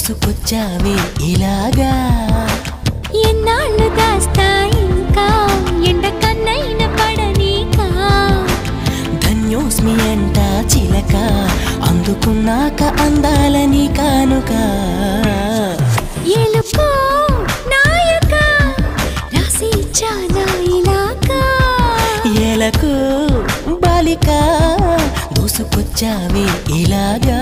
దూసుకొచ్చావే ఇలాగా ఎన్నాళ్ళు దాస్తా ఇంకా ఎండ కన్నైన పడనీకా ధన్యోస్మి అంట చిలక అందుకున్నాక అందాలని కానుక ఎలుకో నాయక రాసి ఇచ్చానా ఇలాగా ఎలకు బాలిక దూసుకొచ్చావే ఇలాగా